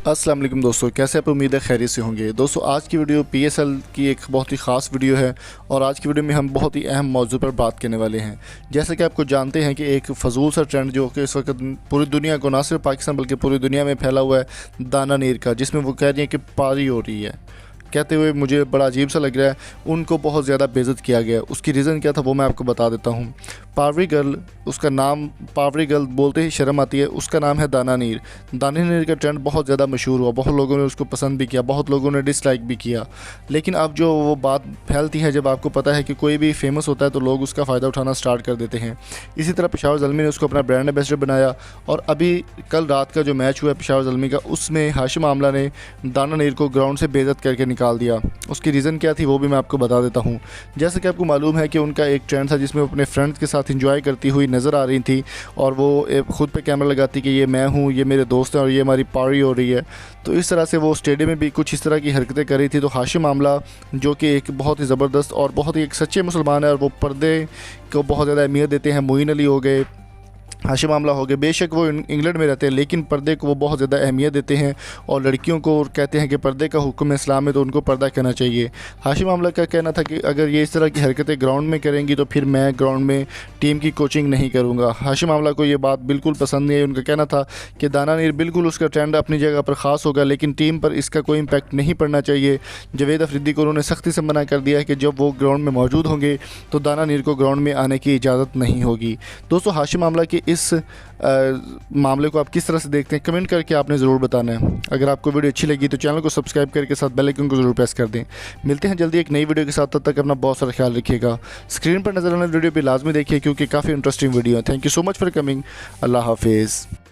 अस्सलाम वालेकुम दोस्तों, कैसे आप? उम्मीद है खैरियत से होंगे। दोस्तों आज की वीडियो पीएसएल की एक बहुत ही ख़ास वीडियो है और आज की वीडियो में हम बहुत ही अहम मौजू पर बात करने वाले हैं। जैसे कि आपको जानते हैं कि एक फ़जूल सा ट्रेंड जो कि इस वक्त पूरी दुनिया को, ना सिर्फ पाकिस्तान बल्कि पूरी दुनिया में फैला हुआ है दाना नीर का, जिसमें वो कह रही हैं कि पारी हो रही है। कहते हुए मुझे बड़ा अजीब सा लग रहा है, उनको बहुत ज़्यादा बेइज्जत किया गया। उसकी रीज़न क्या था वो मैं आपको बता देता हूँ। पावरी गर्ल, उसका नाम पावरी गर्ल बोलते ही शर्म आती है, उसका नाम है दाना नीर। दाना नीर का ट्रेंड बहुत ज़्यादा मशहूर हुआ, बहुत लोगों ने उसको पसंद भी किया, बहुत लोगों ने डिसलाइक भी किया। लेकिन अब जो वो बात फैलती है, जब आपको पता है कि कोई भी फेमस होता है तो लोग उसका फ़ायदा उठाना स्टार्ट कर देते हैं। इसी तरह पेशावर ज़ल्मी ने उसको अपना ब्रांड एम्बेसडर बनाया और अभी कल रात का जो मैच हुआ पेशावर ज़ल्मी का, उसमें हाशिम आमला ने दाना नीर को ग्राउंड से बेइज्जत करके निकाल दिया। उसकी रीज़न क्या थी वो भी मैं आपको बता देता हूँ। जैसे कि आपको मालूम है कि उनका एक ट्रेंड था जिसमें वो अपने फ्रेंड्स के साथ एंजॉय करती हुई नज़र आ रही थी और वो ख़ुद पे कैमरा लगाती कि ये मैं हूँ, ये मेरे दोस्त हैं और ये हमारी पार्टी हो रही है। तो इस तरह से वो स्टेडियम में भी कुछ इस तरह की हरकतें कर रही थी। तो हाशिम आमला, जो कि एक बहुत ही ज़बरदस्त और बहुत ही एक सच्चे मुसलमान है और वो पर्दे को बहुत ज़्यादा अहमियत देते हैं, मोइन अली हो गए, हाशिम आमला हो गए, बेशक वो इंग्लैंड में रहते हैं लेकिन पर्दे को वो बहुत ज़्यादा अहमियत देते हैं और लड़कियों को कहते हैं कि पर्दे का हुक्म इस्लाम में तो उनको पर्दा करना चाहिए। हाशिम आमला का कहना था कि अगर ये इस तरह की हरकतें ग्राउंड में करेंगी तो फिर मैं ग्राउंड में टीम की कोचिंग नहीं करूँगा। हाशिम आमला को ये बात बिल्कुल पसंद नहीं है। उनका कहना था कि दाना नीर बिल्कुल उसका ट्रेंड अपनी जगह पर ख़ास होगा लेकिन टीम पर इसका कोई इम्पैक्ट नहीं पड़ना चाहिए। जावेद अफरीदी को उन्होंने सख्ती से मना कर दिया है कि जब वो ग्राउंड में मौजूद होंगे तो दाना नीर को ग्राउंड में आने की इजाज़त नहीं होगी। दोस्तों हाशिम आमला के इस मामले को आप किस तरह से देखते हैं, कमेंट करके आपने ज़रूर बताना है। अगर आपको वीडियो अच्छी लगी तो चैनल को सब्सक्राइब करके साथ बेल आइकन को ज़रूर प्रेस कर दें। मिलते हैं जल्दी एक नई वीडियो के साथ, तब तक अपना बहुत सारा ख्याल रखिएगा। स्क्रीन पर नज़र आने वीडियो पे लाजमी देखिए क्योंकि काफ़ी इंटरेस्टिंग वीडियो है। Thank you so much for coming. अल्लाह हाफिज़।